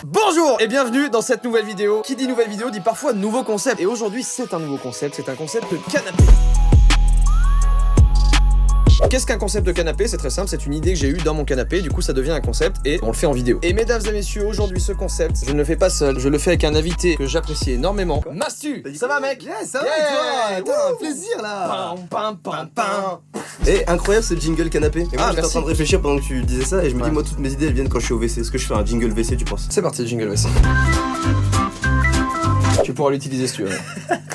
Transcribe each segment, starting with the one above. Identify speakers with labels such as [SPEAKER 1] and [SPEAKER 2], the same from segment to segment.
[SPEAKER 1] Bonjour et bienvenue dans cette nouvelle vidéo. Qui dit nouvelle vidéo dit parfois nouveau concept. Et aujourd'hui c'est un nouveau concept, c'est un concept de canapé. Qu'est-ce qu'un concept de canapé? C'est très simple, c'est une idée que j'ai eue dans mon canapé, du coup ça devient un concept et on le fait en vidéo. Et mesdames et messieurs, aujourd'hui ce concept, je ne le fais pas seul, je le fais avec un invité que j'apprécie énormément. Mastu! Ça va mec?
[SPEAKER 2] Yeah, ça va et toi? T'as un plaisir là!
[SPEAKER 1] Pam, pam, pam.
[SPEAKER 2] Et incroyable ce jingle canapé. Et moi j'étais en
[SPEAKER 1] merci.
[SPEAKER 2] train de réfléchir pendant que tu disais ça et je me dis
[SPEAKER 1] Ouais.
[SPEAKER 2] moi toutes mes idées elles viennent quand je suis au WC. Est-ce que je fais un jingle WC tu penses?
[SPEAKER 1] C'est parti, jingle WC. Tu pourras l'utiliser si tu veux.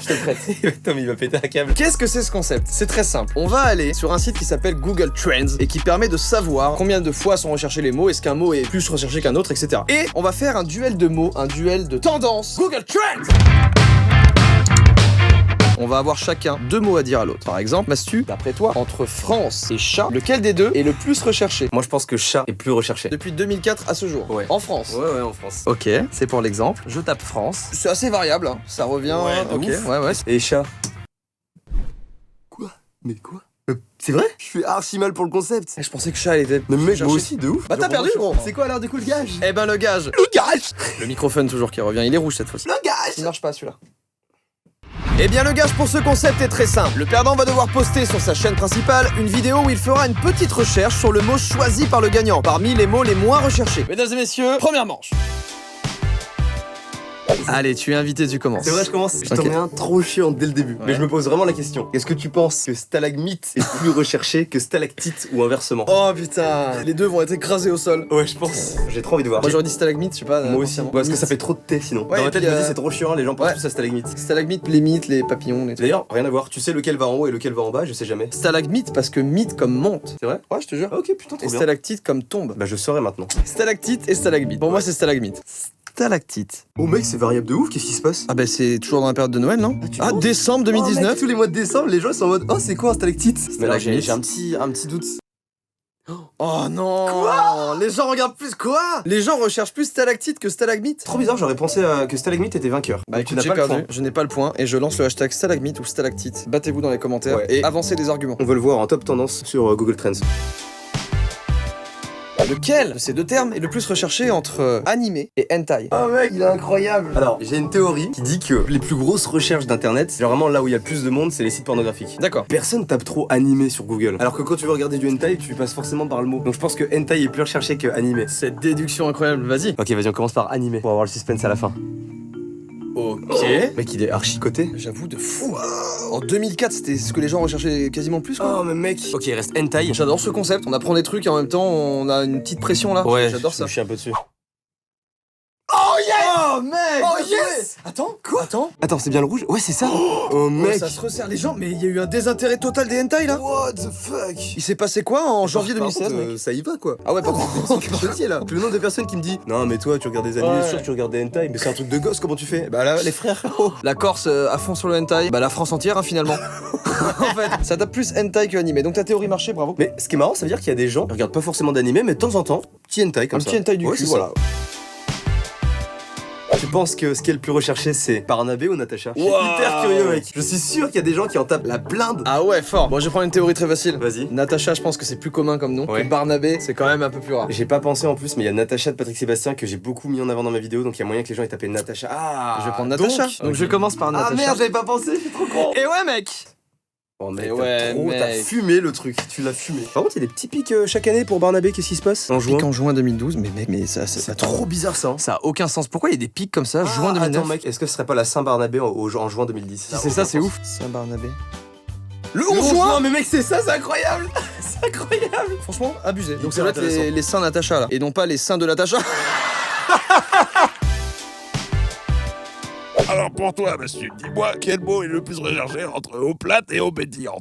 [SPEAKER 1] Je te le prête.
[SPEAKER 2] Putain mais il va péter un câble.
[SPEAKER 1] Qu'est-ce que c'est ce concept? C'est très simple. On va aller sur un site qui s'appelle Google Trends et qui permet de savoir combien de fois sont recherchés les mots, est-ce qu'un mot est plus recherché qu'un autre, etc. Et on va faire un duel de mots, un duel de tendance. Google Trends! On va avoir chacun deux mots à dire à l'autre. Par exemple, Mastu, d'après toi, entre France et chat, lequel des deux est le plus recherché?
[SPEAKER 2] Moi je pense que chat est plus recherché.
[SPEAKER 1] Depuis 2004 à ce jour.
[SPEAKER 2] Ouais.
[SPEAKER 1] En France.
[SPEAKER 2] Ouais en France.
[SPEAKER 1] Ok, c'est pour l'exemple. Je tape France. C'est assez variable, hein. Ça revient.
[SPEAKER 2] Ouais, de
[SPEAKER 1] ok,
[SPEAKER 2] ouf.
[SPEAKER 1] ouais.
[SPEAKER 2] Et chat. Quoi? Mais quoi? C'est vrai? Je suis archi mal pour le concept.
[SPEAKER 1] Je pensais que chat était.
[SPEAKER 2] Mais mec
[SPEAKER 1] cherché.
[SPEAKER 2] moi aussi de ouf.
[SPEAKER 1] Bah t'as perdu gros.
[SPEAKER 2] C'est quoi alors du coup le gage?
[SPEAKER 1] Eh ben le gage.
[SPEAKER 2] Le gage!
[SPEAKER 1] Le microphone toujours qui revient, il est rouge cette fois-ci.
[SPEAKER 2] Le gage!
[SPEAKER 1] Il marche pas celui-là. Eh bien le gage pour ce concept est très simple. Le perdant va devoir poster sur sa chaîne principale une vidéo où il fera une petite recherche sur le mot choisi par le gagnant, parmi les mots les moins recherchés. Mesdames et messieurs, première manche. Allez, tu es invité, tu commences.
[SPEAKER 2] C'est vrai, je commence. Je t'en
[SPEAKER 1] Ok.
[SPEAKER 2] mets un trop chiant dès le début.
[SPEAKER 1] Ouais.
[SPEAKER 2] Mais je me pose vraiment la question. Est-ce que tu penses que stalagmite est plus recherché que stalactite ou inversement?
[SPEAKER 1] Oh putain, les deux vont être écrasés au sol.
[SPEAKER 2] Ouais, je pense. J'ai trop envie de voir.
[SPEAKER 1] Moi j'aurais dit stalagmite, je sais pas.
[SPEAKER 2] Moi aussi.
[SPEAKER 1] inconsciemment.
[SPEAKER 2] Parce que ça fait trop de thé sinon.
[SPEAKER 1] Ouais,
[SPEAKER 2] Dans ma
[SPEAKER 1] et
[SPEAKER 2] tête,
[SPEAKER 1] puis,
[SPEAKER 2] je me dis c'est trop chiant, les gens pensent
[SPEAKER 1] ouais.
[SPEAKER 2] tous à stalagmite.
[SPEAKER 1] Stalagmite, les mythes, les papillons, les trucs.
[SPEAKER 2] D'ailleurs, rien à voir. Tu sais lequel va en haut et lequel va en bas? Je sais jamais.
[SPEAKER 1] Stalagmite parce que mythe comme monte.
[SPEAKER 2] C'est vrai?
[SPEAKER 1] Ouais, je te jure.
[SPEAKER 2] Ah, ok, putain,
[SPEAKER 1] Et
[SPEAKER 2] trop bien.
[SPEAKER 1] stalactite comme tombe.
[SPEAKER 2] Bah, je saurai maintenant.
[SPEAKER 1] Stalactite et stalagmite. Pour moi c'est stalagmite. Stalactite.
[SPEAKER 2] Oh, mec, c'est variable de ouf. Qu'est-ce qui se passe?
[SPEAKER 1] Ah bah c'est toujours dans la période de Noël, non?
[SPEAKER 2] tu
[SPEAKER 1] Ah,
[SPEAKER 2] penses?
[SPEAKER 1] décembre 2019.
[SPEAKER 2] Oh, mec, tous les mois de décembre, les gens ils sont en mode oh, c'est quoi un stalactite? Mais là,
[SPEAKER 1] Stalagmite.
[SPEAKER 2] j'ai un petit doute.
[SPEAKER 1] Oh non. Quoi? Les gens regardent plus quoi? Les gens recherchent plus stalactite que stalagmite.
[SPEAKER 2] Trop bizarre, j'aurais pensé que stalagmite était vainqueur.
[SPEAKER 1] Bah
[SPEAKER 2] Donc,
[SPEAKER 1] écoute, j'ai perdu, je n'ai pas le point et je lance le hashtag stalagmite ou stalactite. Battez-vous dans les commentaires
[SPEAKER 2] Ouais.
[SPEAKER 1] et avancez des arguments.
[SPEAKER 2] On veut le voir en top tendance sur Google Trends.
[SPEAKER 1] Lequel de ces deux termes est le plus recherché entre animé et hentai?
[SPEAKER 2] Oh mec, il est incroyable. Alors, j'ai une théorie qui dit que les plus grosses recherches d'internet, c'est vraiment là où il y a le plus de monde, c'est les sites pornographiques.
[SPEAKER 1] D'accord.
[SPEAKER 2] Personne tape trop animé sur Google. Alors que quand tu veux regarder du hentai, tu passes forcément par le mot. Donc je pense que hentai est plus recherché que animé.
[SPEAKER 1] Cette déduction incroyable, vas-y.
[SPEAKER 2] Ok, vas-y, on commence par animé pour avoir le suspense à la fin.
[SPEAKER 1] Ok.
[SPEAKER 2] Mec, il est archi coté.
[SPEAKER 1] J'avoue de fou. En 2004, c'était ce que les gens recherchaient quasiment plus quoi.
[SPEAKER 2] Oh, mais mec. Ok, il reste hentai.
[SPEAKER 1] J'adore ce concept, on apprend des trucs et en même temps on a une petite pression là.
[SPEAKER 2] Ouais,
[SPEAKER 1] J'adore ça.
[SPEAKER 2] Je suis un peu dessus.
[SPEAKER 1] Oh yes! Oh mec!
[SPEAKER 2] Oh,
[SPEAKER 1] bien joué.
[SPEAKER 2] yes!
[SPEAKER 1] Attends, quoi? Attends.
[SPEAKER 2] Attends, c'est bien le rouge? Ouais, c'est ça. Oh,
[SPEAKER 1] Oh,
[SPEAKER 2] mec.
[SPEAKER 1] ça se resserre les gens, mais il y a eu un désintérêt total des hentai là.
[SPEAKER 2] What the fuck?
[SPEAKER 1] Il s'est passé quoi en janvier
[SPEAKER 2] Par
[SPEAKER 1] 2016
[SPEAKER 2] contre,
[SPEAKER 1] mec?
[SPEAKER 2] ça y va quoi.
[SPEAKER 1] Ah ouais, pardon.
[SPEAKER 2] Petit là. Le nombre de personnes qui me dit non mais toi tu regardes des animés,
[SPEAKER 1] Ouais.
[SPEAKER 2] sûr tu regardes des hentai, mais c'est un truc de gosse, comment tu fais? Bah là les frères. Oh.
[SPEAKER 1] La Corse à fond sur le hentai, bah la France entière hein, finalement. En fait, ça tape plus hentai que animé, donc ta théorie marchait, bravo.
[SPEAKER 2] Mais ce qui est marrant, ça veut dire qu'il y a des gens qui regardent pas forcément d'animé, mais de temps en temps, petit hentai comme
[SPEAKER 1] Un
[SPEAKER 2] ça.
[SPEAKER 1] petit hentai du
[SPEAKER 2] Ouais,
[SPEAKER 1] cul,
[SPEAKER 2] c'est
[SPEAKER 1] voilà.
[SPEAKER 2] ça. Tu penses que ce qui est le plus recherché c'est Barnabé ou Natacha? Je suis
[SPEAKER 1] Wow.
[SPEAKER 2] hyper curieux mec. Je suis sûr qu'il y a des gens qui en tapent la blinde.
[SPEAKER 1] Ah ouais, fort. Bon, je vais prendre une théorie très facile.
[SPEAKER 2] Vas-y.
[SPEAKER 1] Natacha, je pense que c'est plus commun comme nom.
[SPEAKER 2] Ouais.
[SPEAKER 1] Que Barnabé, c'est quand même un peu plus rare.
[SPEAKER 2] J'ai pas pensé en plus, mais il y a Natacha de Patrick Sébastien que j'ai beaucoup mis en avant dans ma vidéo, donc il y a moyen que les gens aient tapé Natacha. Ah,
[SPEAKER 1] Je vais prendre Natacha. Donc, je commence par Natacha.
[SPEAKER 2] Ah merde, j'avais pas pensé, je suis trop con.
[SPEAKER 1] Et ouais, mec.
[SPEAKER 2] Oh mec,
[SPEAKER 1] Et ouais,
[SPEAKER 2] t'as
[SPEAKER 1] mec.
[SPEAKER 2] fumé le truc, tu l'as fumé. Par contre, il y a des petits pics chaque année pour Barnabé, qu'est-ce qui se passe? En juin.
[SPEAKER 1] Pic en juin 2012, mais mec, mais ça,
[SPEAKER 2] C'est trop bizarre ça. Hein.
[SPEAKER 1] Ça a aucun sens. Pourquoi il y a des pics comme ça, juin 2009?
[SPEAKER 2] Attends mec, est-ce que ce serait pas la Saint-Barnabé en juin 2010?
[SPEAKER 1] Si c'est ça, c'est ouf. Saint-Barnabé. Le
[SPEAKER 2] Le
[SPEAKER 1] 11 juin.
[SPEAKER 2] mais mec, c'est ça, c'est incroyable. C'est incroyable.
[SPEAKER 1] Franchement, abusé. Donc
[SPEAKER 2] Hyper
[SPEAKER 1] ça doit être
[SPEAKER 2] intéressant.
[SPEAKER 1] les seins Natacha là. Et non pas les seins de Natacha.
[SPEAKER 3] Alors pour toi, monsieur, dis-moi quel mot est le plus recherché entre eau plate et eau pétillante?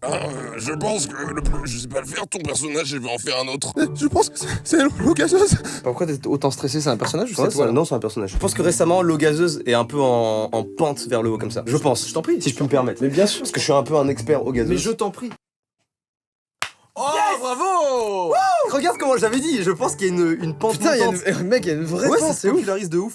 [SPEAKER 3] Je pense que le plus... Je sais pas le faire, ton personnage, je vais en faire un autre. Je pense que c'est l'eau gazeuse.
[SPEAKER 1] Pourquoi t'es autant stressé? C'est un personnage ou
[SPEAKER 2] Ouais,
[SPEAKER 1] c'est toi là?
[SPEAKER 2] non, c'est un personnage. Je pense que récemment, l'eau gazeuse est un peu en pente vers le haut comme ça. Je pense.
[SPEAKER 1] Je t'en prie.
[SPEAKER 2] Si je peux me permettre.
[SPEAKER 1] Mais bien sûr.
[SPEAKER 2] Parce que je suis un peu un expert eau gazeuse.
[SPEAKER 1] Mais je t'en prie. Oh, bravo!
[SPEAKER 2] Regarde comment j'avais dit, je pense qu'il y a une pente
[SPEAKER 1] Putain,
[SPEAKER 2] montante.
[SPEAKER 1] mec, il y a une vraie
[SPEAKER 2] Ouais,
[SPEAKER 1] pente,
[SPEAKER 2] ça se popularise de ouf.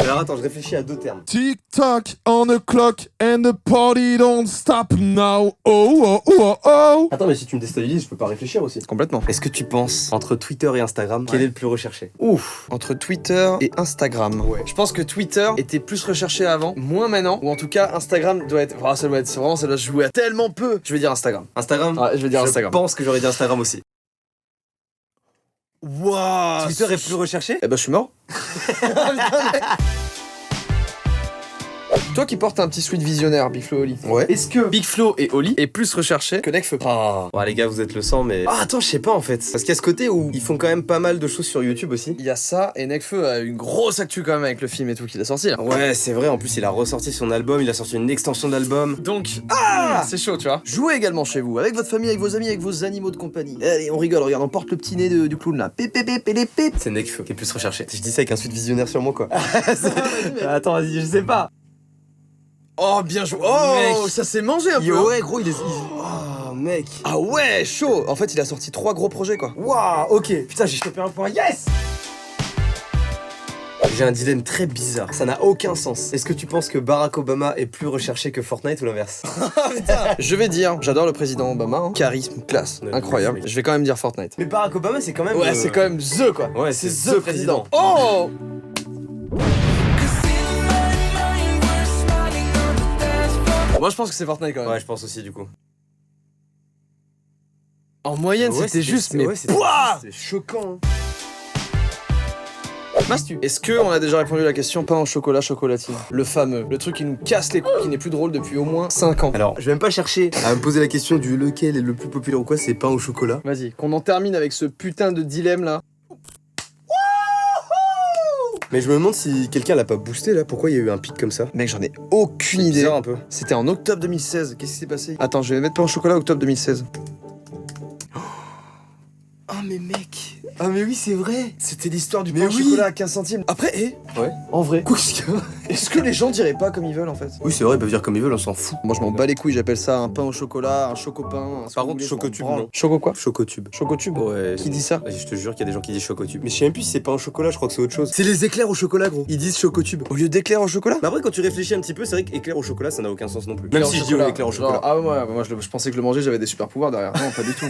[SPEAKER 2] Alors attends, je réfléchis à 2 termes.
[SPEAKER 3] Tick-tock on the clock and the party don't stop now. Oh, oh, oh, oh.
[SPEAKER 2] Attends, mais si tu me déstabilises, je peux pas réfléchir aussi.
[SPEAKER 1] Complètement.
[SPEAKER 2] Est-ce que tu penses, entre Twitter et Instagram, quel est le plus recherché?
[SPEAKER 1] Ouf. Entre Twitter et Instagram.
[SPEAKER 2] Ouais.
[SPEAKER 1] Je pense que Twitter était plus recherché avant, moins maintenant. Ou en tout cas, Instagram doit être. Oh, ça doit être. Vraiment, ça doit jouer à tellement peu. Je vais dire Instagram.
[SPEAKER 2] Instagram?
[SPEAKER 1] Ouais, je vais dire Instagram.
[SPEAKER 2] Je pense que j'aurais dit Instagram aussi.
[SPEAKER 1] Waouh.
[SPEAKER 2] Twitter est plus recherché?
[SPEAKER 1] Eh ben, je suis mort. Toi qui portes un petit sweat visionnaire, Big Flo et Oli.
[SPEAKER 2] Ouais.
[SPEAKER 1] Est-ce que Big Flo et Oli est plus recherché que Nekfeu?
[SPEAKER 2] Ah, ouais, les gars, vous êtes le sang, mais. Ah, attends, je sais pas en fait. Parce qu'il y a ce côté où ils font quand même pas mal de choses sur YouTube aussi.
[SPEAKER 1] Il y a ça, et Nekfeu a une grosse actu quand même avec le film et tout qu'il a sorti là.
[SPEAKER 2] Ouais, c'est vrai, en plus, il a ressorti son album, il a sorti une extension d'album.
[SPEAKER 1] Donc, c'est chaud, tu vois. Jouez également chez vous, avec votre famille, avec vos amis, avec vos animaux de compagnie. Allez, on rigole, regarde, on porte le petit nez du clown là. Pépépépépépép.
[SPEAKER 2] C'est Nekfeu qui est plus recherché. Je dis ça avec un suite visionnaire sur moi, quoi. Attends, vas-y, je sais pas.
[SPEAKER 1] Oh, bien joué. Oh,
[SPEAKER 2] Mec.
[SPEAKER 1] ça s'est mangé un peu.
[SPEAKER 2] Yo, ouais, gros, il est. Oh, mec.
[SPEAKER 1] Ah ouais, chaud. En fait, il a sorti 3 gros projets quoi.
[SPEAKER 2] Waouh, ok. Putain, j'ai chopé un point. Yes! J'ai un dilemme très bizarre. Ça n'a aucun sens. Est-ce que tu penses que Barack Obama est plus recherché que Fortnite ou l'inverse?
[SPEAKER 1] Je vais dire, j'adore le président Obama, hein. Charisme, classe,
[SPEAKER 2] Ouais,
[SPEAKER 1] incroyable.
[SPEAKER 2] oui.
[SPEAKER 1] Je vais quand même dire Fortnite.
[SPEAKER 2] Mais Barack Obama, c'est quand même.
[SPEAKER 1] Ouais, c'est quand même THE quoi.
[SPEAKER 2] Ouais,
[SPEAKER 1] c'est
[SPEAKER 2] c'est
[SPEAKER 1] THE
[SPEAKER 2] the
[SPEAKER 1] président.
[SPEAKER 2] président.
[SPEAKER 1] Oh! Moi je pense que c'est Fortnite quand même.
[SPEAKER 2] Ouais, je pense aussi, du coup.
[SPEAKER 1] En moyenne,
[SPEAKER 2] Ouais,
[SPEAKER 1] c'était juste, mais.
[SPEAKER 2] Ouais, c'était
[SPEAKER 1] Pouah.
[SPEAKER 2] c'est choquant.
[SPEAKER 1] Mastu. Est-ce qu'on a déjà répondu à la question pain au chocolat chocolatine? Le fameux. Le truc qui nous casse les couilles, qui n'est plus drôle depuis au moins 5 ans.
[SPEAKER 2] Alors, je vais même pas chercher à me poser la question du lequel est le plus populaire ou quoi, c'est pain au chocolat.
[SPEAKER 1] Vas-y, qu'on en termine avec ce putain de dilemme là.
[SPEAKER 2] Mais je me demande si quelqu'un l'a pas boosté là, pourquoi il y a eu un pic comme ça?
[SPEAKER 1] Mec, j'en ai aucune idée.
[SPEAKER 2] Bizarre un peu.
[SPEAKER 1] C'était en octobre 2016. Qu'est-ce qui s'est passé? Attends, je vais mettre pain au chocolat octobre 2016.
[SPEAKER 2] Oh mais mec. Ah mais oui, c'est vrai.
[SPEAKER 1] C'était l'histoire du
[SPEAKER 2] Mais
[SPEAKER 1] pain au
[SPEAKER 2] oui.
[SPEAKER 1] chocolat à 15 centimes. Après,
[SPEAKER 2] Ouais.
[SPEAKER 1] en vrai,
[SPEAKER 2] Quoi qu'est-ce que...
[SPEAKER 1] est-ce que les gens diraient pas comme ils veulent en fait?
[SPEAKER 2] Oui, c'est vrai, ils peuvent dire comme ils veulent, on s'en fout.
[SPEAKER 1] Moi je m'en bats les couilles, j'appelle ça un pain au chocolat, un chocopain.
[SPEAKER 2] Par contre, chocotube, non.
[SPEAKER 1] Choco quoi?
[SPEAKER 2] Chocotube.
[SPEAKER 1] Chocotube?
[SPEAKER 2] Ouais.
[SPEAKER 1] Qui dit ça?
[SPEAKER 2] Vas-y, je te jure qu'il y a des gens qui disent chocotube. Mais je sais même plus si c'est pas un chocolat, je crois que c'est autre chose. C'est les éclairs au chocolat, gros. Ils disent chocotube.
[SPEAKER 1] Au lieu d'éclair au chocolat?
[SPEAKER 2] Mais après, quand tu réfléchis un petit peu, c'est vrai qu'éclair au chocolat, ça n'a aucun sens non plus.
[SPEAKER 1] Éclair
[SPEAKER 2] Même
[SPEAKER 1] au
[SPEAKER 2] si je dis
[SPEAKER 1] chocolat.
[SPEAKER 2] éclair au
[SPEAKER 1] Genre,
[SPEAKER 2] chocolat.
[SPEAKER 1] ah ouais, moi je pensais que je le mangeais, j'avais des super pouvoirs derrière. Non, pas du tout.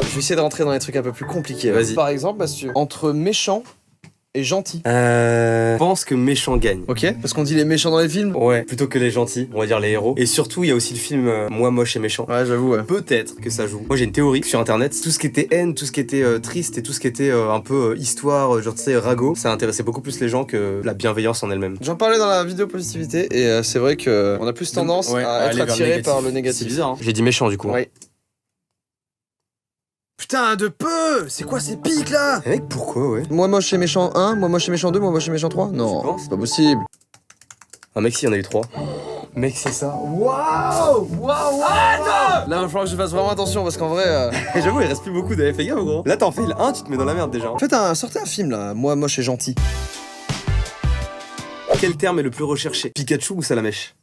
[SPEAKER 1] Je vais essayer de rentrer dans les trucs un peu plus compliqués.
[SPEAKER 2] Vas-y.
[SPEAKER 1] Par exemple, Bastu, entre méchant et gentil.
[SPEAKER 2] Je pense que méchant gagne.
[SPEAKER 1] Ok? Parce qu'on dit les méchants dans les films?
[SPEAKER 2] Ouais, plutôt que les gentils, on va dire les héros. Et surtout, il y a aussi le film Moi moche et méchant.
[SPEAKER 1] Ouais, j'avoue, ouais.
[SPEAKER 2] Peut-être que ça joue. Moi j'ai une théorie sur internet, tout ce qui était haine, tout ce qui était triste et tout ce qui était un peu histoire, genre tu sais, ragot, ça intéressait beaucoup plus les gens que la bienveillance en elle-même.
[SPEAKER 1] J'en parlais dans la vidéo positivité et c'est vrai que on a plus tendance
[SPEAKER 2] Ouais,
[SPEAKER 1] à être
[SPEAKER 2] aller vers le
[SPEAKER 1] attiré
[SPEAKER 2] négatif.
[SPEAKER 1] par le
[SPEAKER 2] C'est
[SPEAKER 1] négatif.
[SPEAKER 2] bizarre, hein. J'ai dit méchant du coup.
[SPEAKER 1] Ouais. Putain, de peu! C'est quoi ces pics là?
[SPEAKER 2] Eh mec, pourquoi, ouais?
[SPEAKER 1] Moi moche et méchant 1, moi moche et méchant 2, moi moche et méchant 3? Non,
[SPEAKER 2] Tu penses
[SPEAKER 1] c'est pas possible.
[SPEAKER 2] Ah mec, si, il y en a eu 3. Mec, c'est ça.
[SPEAKER 1] Waouh! Waouh! Là, il va falloir que je fasse vraiment attention parce qu'en vrai.
[SPEAKER 2] Et j'avoue, il reste plus beaucoup de fait gaffe, gros. Là, t'en fais le 1, tu te mets dans la merde déjà.
[SPEAKER 1] Faites sortez un film là, moi moche et gentil.
[SPEAKER 2] Quel terme est le plus recherché? Pikachu ou Salamèche?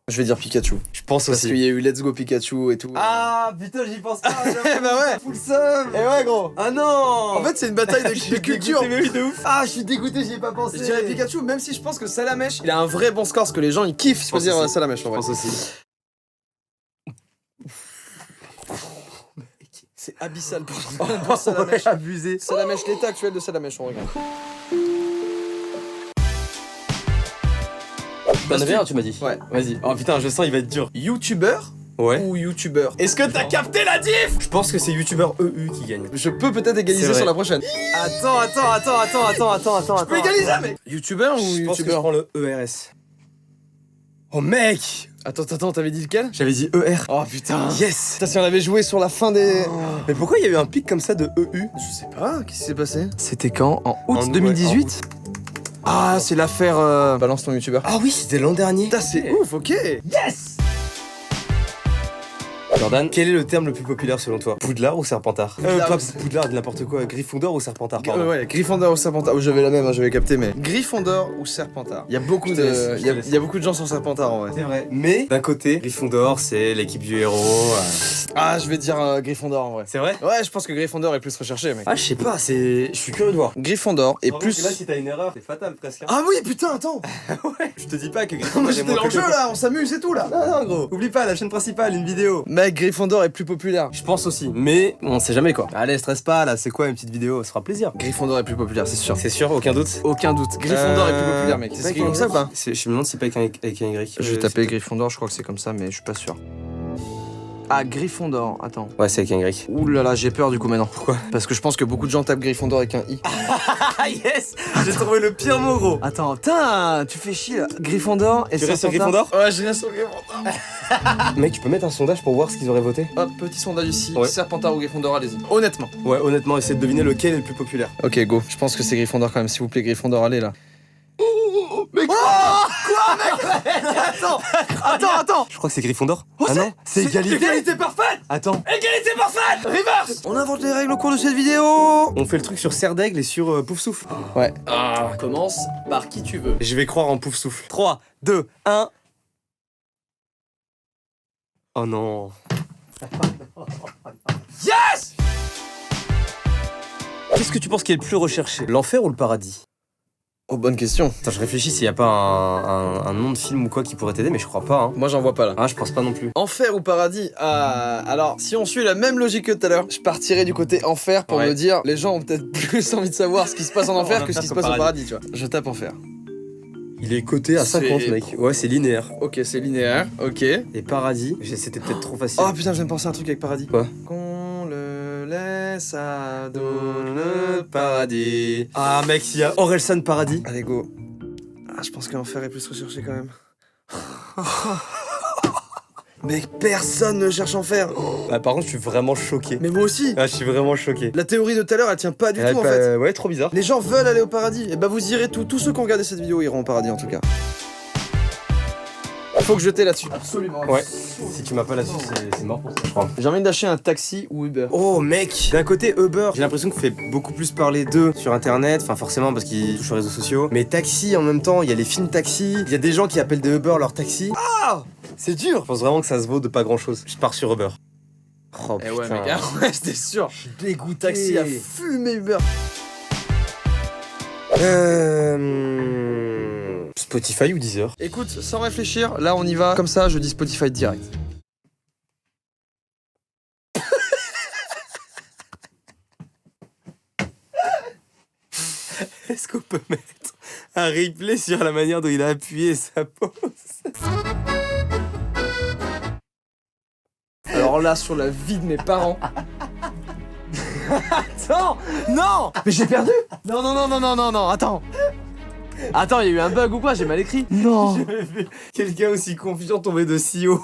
[SPEAKER 1] Je vais dire Pikachu.
[SPEAKER 2] Je pense
[SPEAKER 1] Parce qu'il
[SPEAKER 2] aussi.
[SPEAKER 1] y a eu Let's Go Pikachu et tout.
[SPEAKER 2] Ah putain, j'y pense pas.
[SPEAKER 1] bah ouais!
[SPEAKER 2] Full seum.
[SPEAKER 1] Et ouais, gros!
[SPEAKER 2] Ah non.
[SPEAKER 1] En fait, c'est une bataille de culture.
[SPEAKER 2] Mais oui, de ouf.
[SPEAKER 1] Ah, je suis dégoûté, j'y ai pas pensé.
[SPEAKER 2] Je
[SPEAKER 1] Je dirais Pikachu, même si je pense que Salamèche, il a un vrai bon score, parce que les gens ils kiffent choisir
[SPEAKER 2] aussi.
[SPEAKER 1] Salamèche en
[SPEAKER 2] Je
[SPEAKER 1] vrai.
[SPEAKER 2] pense aussi.
[SPEAKER 1] C'est abyssal pour Salamèche.
[SPEAKER 2] Abusé.
[SPEAKER 1] Salamèche, l'état actuel de Salamèche, on regarde.
[SPEAKER 2] T'en avais un, tu m'as dit?
[SPEAKER 1] Ouais.
[SPEAKER 2] Vas-y. Oh putain, je sens, il va être dur.
[SPEAKER 1] Youtubeur
[SPEAKER 2] Ouais.
[SPEAKER 1] ou youtubeur? Est-ce que t'as capté la diff?
[SPEAKER 2] Je pense que c'est youtubeur EU qui gagne.
[SPEAKER 1] Je peux peut-être
[SPEAKER 2] C'est
[SPEAKER 1] égaliser
[SPEAKER 2] vrai.
[SPEAKER 1] sur la prochaine.
[SPEAKER 2] Attends.
[SPEAKER 1] Je peux égaliser, mec! Youtubeur ou
[SPEAKER 2] Je pense que je
[SPEAKER 1] youtubeur?
[SPEAKER 2] prends le ERS. Oh mec!
[SPEAKER 1] Attends, t'avais dit lequel?
[SPEAKER 2] J'avais dit ER.
[SPEAKER 1] Oh putain!
[SPEAKER 2] Yes!
[SPEAKER 1] Putain, si on avait joué sur la fin des.
[SPEAKER 2] Mais pourquoi il y a eu un pic comme ça de EU?
[SPEAKER 1] Je sais pas, qu'est-ce qui s'est passé?
[SPEAKER 2] C'était quand? En août
[SPEAKER 1] En
[SPEAKER 2] 2018?
[SPEAKER 1] Ah, c'est l'affaire. Balance ton youtubeur.
[SPEAKER 2] Ah oui, c'était l'an dernier.
[SPEAKER 1] Putain, c'est ouf, ok!
[SPEAKER 2] Yes! Jordan, quel est le terme le plus populaire selon toi? Poudlard ou Serpentard?
[SPEAKER 1] Poudlard
[SPEAKER 2] Pas
[SPEAKER 1] ou-
[SPEAKER 2] Poudlard, n'importe quoi. Gryffondor ou Serpentard, pardon.
[SPEAKER 1] Ouais, Gryffondor ou Serpentard. Oh, j'avais la même, hein, j'avais capté, mais Gryffondor ou Serpentard. Il y a beaucoup
[SPEAKER 2] Je te laisse, je te laisse.
[SPEAKER 1] il y a beaucoup de gens sur Serpentard en vrai.
[SPEAKER 2] C'est vrai. Mais d'un côté, Gryffondor, c'est l'équipe du héros.
[SPEAKER 1] Ah, je vais dire Gryffondor en vrai.
[SPEAKER 2] C'est vrai?
[SPEAKER 1] Ouais, je pense que Gryffondor est plus recherché, mec.
[SPEAKER 2] Ah, je sais pas, je suis curieux de voir.
[SPEAKER 1] Gryffondor est
[SPEAKER 2] Bravo,
[SPEAKER 1] plus.
[SPEAKER 2] Là, si t'as une erreur, c'est fatal presque.
[SPEAKER 1] Ah oui, putain, attends.
[SPEAKER 2] ouais. Je te dis pas que
[SPEAKER 1] Moi
[SPEAKER 2] Gryffondor est
[SPEAKER 1] j'étais
[SPEAKER 2] moins
[SPEAKER 1] dans le jeu
[SPEAKER 2] que-
[SPEAKER 1] là, on s'amuse, c'est tout là.
[SPEAKER 2] Non, gros. Oublie pas, la chaîne principale, une vidéo.
[SPEAKER 1] Mec, Gryffondor est plus populaire.
[SPEAKER 2] Je pense aussi, mais on sait jamais quoi. Allez, stresse pas, là, c'est quoi une petite vidéo? Ça fera plaisir.
[SPEAKER 1] Gryffondor est plus populaire, c'est sûr.
[SPEAKER 2] C'est sûr, aucun doute.
[SPEAKER 1] Aucun doute. Gryffondor est plus populaire, mec. C'est écrit comme ça ou pas?
[SPEAKER 2] Je me demande si pas avec un Y.
[SPEAKER 1] Je vais taper Gryffondor, je crois que c'est comme ça, mais je suis pas sûr. Ah, Gryffondor, attends.
[SPEAKER 2] Ouais, c'est avec un Y.
[SPEAKER 1] Ouh là là, j'ai peur du coup maintenant.
[SPEAKER 2] Pourquoi?
[SPEAKER 1] Parce que je pense que beaucoup de gens tapent Gryffondor avec un I.
[SPEAKER 2] Ah yes! J'ai trouvé le pire mot, gros.
[SPEAKER 1] Attends, putain, tu fais chier là. Gryffondor et
[SPEAKER 2] Tu restes sur
[SPEAKER 1] Serpentard.
[SPEAKER 2] Gryffondor?
[SPEAKER 1] Ouais, je reste sur Gryffondor.
[SPEAKER 2] Mec, tu peux mettre un sondage pour voir ce qu'ils auraient voté?
[SPEAKER 1] Hop, petit sondage ici.
[SPEAKER 2] Ouais.
[SPEAKER 1] Serpentard ou Gryffondor, allez-y. Honnêtement.
[SPEAKER 2] Ouais, honnêtement, essaie de deviner lequel est le plus populaire.
[SPEAKER 1] Ok, go. Je pense que c'est Gryffondor quand même, s'il vous plaît, Gryffondor, allez là.
[SPEAKER 2] Mec!
[SPEAKER 1] Quoi, mec? Attends.
[SPEAKER 2] Je crois que c'est Gryffondor. Ah non? C'est égalité!
[SPEAKER 1] Égalité parfaite.
[SPEAKER 2] Attends,
[SPEAKER 1] Égalité parfaite. Reverse. On invente les règles au cours de cette vidéo.
[SPEAKER 2] on fait le truc sur Serre d'Aigle et sur Pouf Souffle.
[SPEAKER 1] Ouais. Ah, commence par qui tu veux.
[SPEAKER 2] Je vais croire en Pouf Souffle. 3, 2, 1. Oh non.
[SPEAKER 1] Yes.
[SPEAKER 2] Qu'est-ce que tu penses qui est le plus recherché? L'enfer ou le paradis?
[SPEAKER 1] Oh, bonne question.
[SPEAKER 2] Attends, je réfléchis s'il y a pas un nom de film ou quoi qui pourrait t'aider, mais je crois pas, hein.
[SPEAKER 1] Moi, j'en vois pas là.
[SPEAKER 2] Ah, je pense pas non plus.
[SPEAKER 1] Enfer ou paradis? Ah, alors, si on suit la même logique que tout à l'heure, je partirais du côté enfer pour
[SPEAKER 2] Ouais.
[SPEAKER 1] me dire, les gens ont peut-être plus envie de savoir ce qui se passe en enfer que ce qui se passe au paradis, tu vois. Je tape enfer.
[SPEAKER 2] Il est coté à
[SPEAKER 1] C'est-
[SPEAKER 2] 50, mec. Ouais, c'est linéaire.
[SPEAKER 1] Ok, c'est linéaire, ok.
[SPEAKER 2] Et paradis, c'était peut-être trop facile.
[SPEAKER 1] Oh putain, je viens de penser à un truc avec paradis.
[SPEAKER 2] Quoi?
[SPEAKER 1] Qu'on le laisse à le paradis.
[SPEAKER 2] Ah, mec, il y a Orelsan Paradis.
[SPEAKER 1] Allez, go. Ah, je pense que l'enfer est plus recherché quand même. Mais personne ne cherche enfer.
[SPEAKER 2] Ah, par contre, je suis vraiment choqué.
[SPEAKER 1] Mais moi aussi.
[SPEAKER 2] Ah, je suis vraiment choqué.
[SPEAKER 1] La théorie de tout à l'heure, elle tient pas du tout en fait.
[SPEAKER 2] Ouais, trop bizarre.
[SPEAKER 1] Les gens veulent aller au paradis. Et bah vous irez tous ceux qui ont regardé cette vidéo iront au paradis en tout cas. Faut que je t'ai là-dessus. Absolument.
[SPEAKER 2] Ouais. Si tu m'as pas là-dessus, c'est mort pour ça, je crois.
[SPEAKER 1] J'ai envie d'acheter un taxi ou Uber.
[SPEAKER 2] Oh mec, d'un côté Uber, j'ai l'impression qu'on fait beaucoup plus parler d'eux sur internet, enfin forcément parce qu'ils touchent aux réseaux sociaux. Mais taxi en même temps, il y a les films taxi, il y a des gens qui appellent des Uber leur taxi. Ah, c'est dur. Je pense vraiment que ça se vaut de pas grand chose. Je pars sur Uber. Oh
[SPEAKER 1] Eh
[SPEAKER 2] putain.
[SPEAKER 1] ouais mec, ah ouais c'était sûr.
[SPEAKER 2] Je suis dégoûté.
[SPEAKER 1] Taxi a fumé Uber.
[SPEAKER 2] Spotify ou Deezer?
[SPEAKER 1] Écoute, sans réfléchir, là on y va. Comme ça, je dis Spotify direct.
[SPEAKER 2] Est-ce qu'on peut mettre un replay sur la manière dont il a appuyé sa pause?
[SPEAKER 1] Alors là, sur la vie de mes parents. Attends, non. Mais j'ai perdu. Non, attends. Attends, il y a eu un bug ou quoi? J'ai mal écrit. Non.
[SPEAKER 2] J'ai jamais vu quelqu'un aussi confiant tomber de si haut.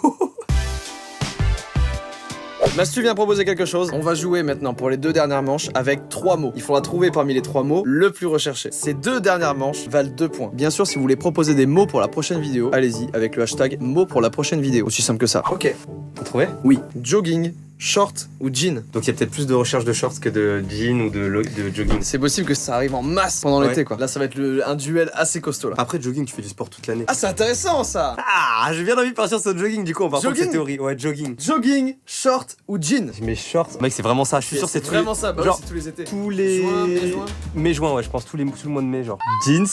[SPEAKER 1] Mastu vient proposer quelque chose. On va jouer maintenant pour les 2 dernières manches avec 3 mots. Il faudra trouver parmi les 3 mots le plus recherché. Ces 2 dernières manches valent 2 points. Bien sûr, si vous voulez proposer des mots pour la prochaine vidéo, allez-y avec le hashtag mots pour la prochaine vidéo. Aussi simple que ça. Ok.
[SPEAKER 2] T'as trouvé?
[SPEAKER 1] Oui. Jogging, short ou jean.
[SPEAKER 2] Donc il y a peut-être plus de recherche de shorts que de jeans ou de jogging.
[SPEAKER 1] C'est possible que ça arrive en masse pendant
[SPEAKER 2] Ouais.
[SPEAKER 1] l'été quoi. Là, ça va être un duel assez costaud là.
[SPEAKER 2] Après jogging, tu fais du sport toute l'année.
[SPEAKER 1] Ah, c'est intéressant ça.
[SPEAKER 2] Ah, j'ai bien envie de partir sur le jogging, du coup on part sur
[SPEAKER 1] Jogging
[SPEAKER 2] cette théorie. Ouais, jogging.
[SPEAKER 1] Jogging, short ou jean.
[SPEAKER 2] Mes shorts. Mec, c'est vraiment ça, je suis sûr que c'est tous
[SPEAKER 1] vraiment ça. Bah
[SPEAKER 2] genre,
[SPEAKER 1] oui, c'est tous les étés.
[SPEAKER 2] tous les.
[SPEAKER 1] Juin, mai-juin.
[SPEAKER 2] Mai-juin, ouais, je pense, tout le mois de mai, genre. Jeans.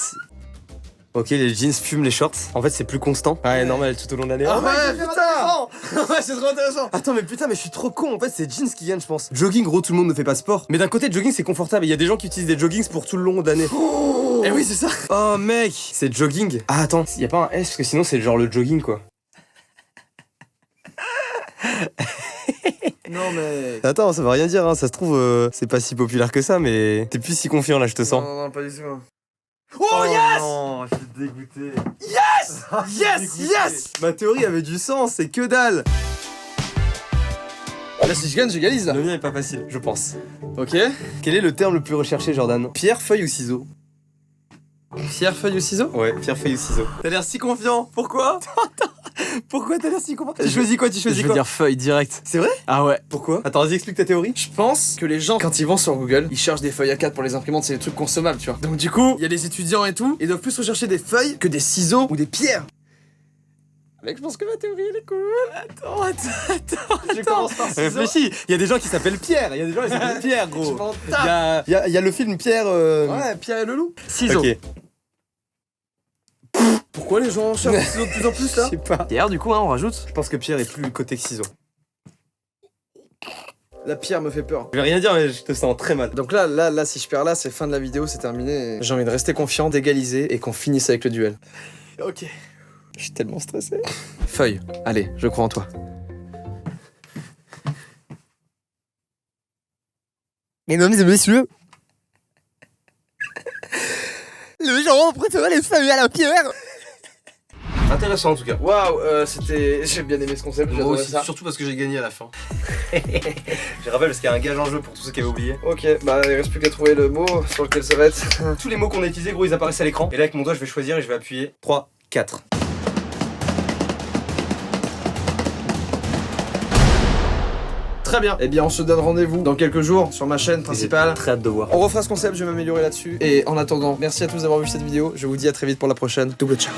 [SPEAKER 2] Ok, les jeans fument les shorts. En fait, c'est plus constant. Ouais, normal, tout au long de l'année.
[SPEAKER 1] Ah
[SPEAKER 2] Oh,
[SPEAKER 1] ouais, putain. Ouais, c'est trop intéressant.
[SPEAKER 2] Attends, mais putain, mais je suis trop con. En fait, c'est jeans qui gagne, je pense. Jogging, gros, tout le monde ne fait pas sport. Mais d'un côté, jogging, c'est confortable. Il y a des gens qui utilisent des joggings pour tout le long de l'année.
[SPEAKER 1] Eh oui, c'est ça.
[SPEAKER 2] Oh, mec, c'est jogging. Ah, attends, y a pas un S parce que sinon, c'est genre le jogging, quoi.
[SPEAKER 1] Non mais.
[SPEAKER 2] Attends, ça veut rien dire, hein. Ça se trouve, c'est pas si populaire que ça, mais t'es plus si confiant là, je te sens.
[SPEAKER 1] Non, pas du tout. Oh, yes.
[SPEAKER 2] Non, je suis dégoûté.
[SPEAKER 1] Yes.
[SPEAKER 2] Ma théorie avait du sens, c'est que dalle.
[SPEAKER 1] Là, si je gagne, j'égalise là.
[SPEAKER 2] Le mien est pas facile, je pense.
[SPEAKER 1] Ok.
[SPEAKER 2] Quel est le terme le plus recherché, Jordan? Pierre, feuille ou ciseaux?
[SPEAKER 1] Pierre, feuille ou ciseaux?
[SPEAKER 2] Ouais, pierre, feuille ou ciseaux. T'as l'air si confiant, pourquoi? Pourquoi t'as l'air si content? Tu choisis quoi? Tu
[SPEAKER 1] Je
[SPEAKER 2] choisis
[SPEAKER 1] vais
[SPEAKER 2] quoi?
[SPEAKER 1] dire feuille direct.
[SPEAKER 2] C'est vrai?
[SPEAKER 1] Ah ouais.
[SPEAKER 2] Pourquoi? Attends, vas-y, explique ta théorie.
[SPEAKER 1] Je pense que les gens, quand ils vont sur Google, ils cherchent des feuilles A4 pour les imprimantes, c'est des trucs consommables, tu vois. Donc du coup, il y a les étudiants et tout, ils doivent plus rechercher des feuilles que des ciseaux ou des pierres. Mec, je pense que ma théorie, elle est cool. Attends.
[SPEAKER 2] Je commence par ciseaux. Réfléchis, il y a des gens qui s'appellent Pierre, il y a des gens qui s'appellent Pierre,
[SPEAKER 1] Je
[SPEAKER 2] gros.
[SPEAKER 1] m'en
[SPEAKER 2] Il
[SPEAKER 1] tape.
[SPEAKER 2] y a le film Pierre.
[SPEAKER 1] Ouais, Pierre et le loup. Ciseaux.
[SPEAKER 2] Ok.
[SPEAKER 1] Pourquoi les gens cherchent des ciseaux de plus en plus là?
[SPEAKER 2] Je sais pas.
[SPEAKER 1] Pierre, du coup, hein, on rajoute.
[SPEAKER 2] Je pense que Pierre est plus côté que ciseaux.
[SPEAKER 1] La pierre me fait peur.
[SPEAKER 2] Je vais rien dire, mais je te sens très mal.
[SPEAKER 1] Donc là, si je perds là, c'est fin de la vidéo, c'est terminé. J'ai envie de rester confiant, d'égaliser et qu'on finisse avec le duel.
[SPEAKER 2] Ok. Je suis tellement stressé.
[SPEAKER 1] Feuille. Allez, je crois en toi.
[SPEAKER 2] Mesdames et messieurs, le genre préfère les feuilles à la pierre. Intéressant en tout cas.
[SPEAKER 1] Waouh, j'ai bien aimé ce concept, j'ai
[SPEAKER 2] Moi
[SPEAKER 1] adoré
[SPEAKER 2] aussi,
[SPEAKER 1] ça.
[SPEAKER 2] surtout parce que j'ai gagné à la fin. Je rappelle parce qu'il y a un gage en jeu pour tous ceux qui avaient oublié.
[SPEAKER 1] Ok, bah il reste plus qu'à trouver le mot sur lequel ça va être.
[SPEAKER 2] Tous les mots qu'on a utilisés, gros, ils apparaissent à l'écran. Et là, avec mon doigt, je vais choisir et je vais appuyer 3, 4.
[SPEAKER 1] Très bien. Eh bien, on se donne rendez-vous dans quelques jours sur ma chaîne principale.
[SPEAKER 2] J'ai très hâte de voir.
[SPEAKER 1] On refera ce concept, je vais m'améliorer là-dessus. Et en attendant, merci à tous d'avoir vu cette vidéo. Je vous dis à très vite pour la prochaine. Double ciao.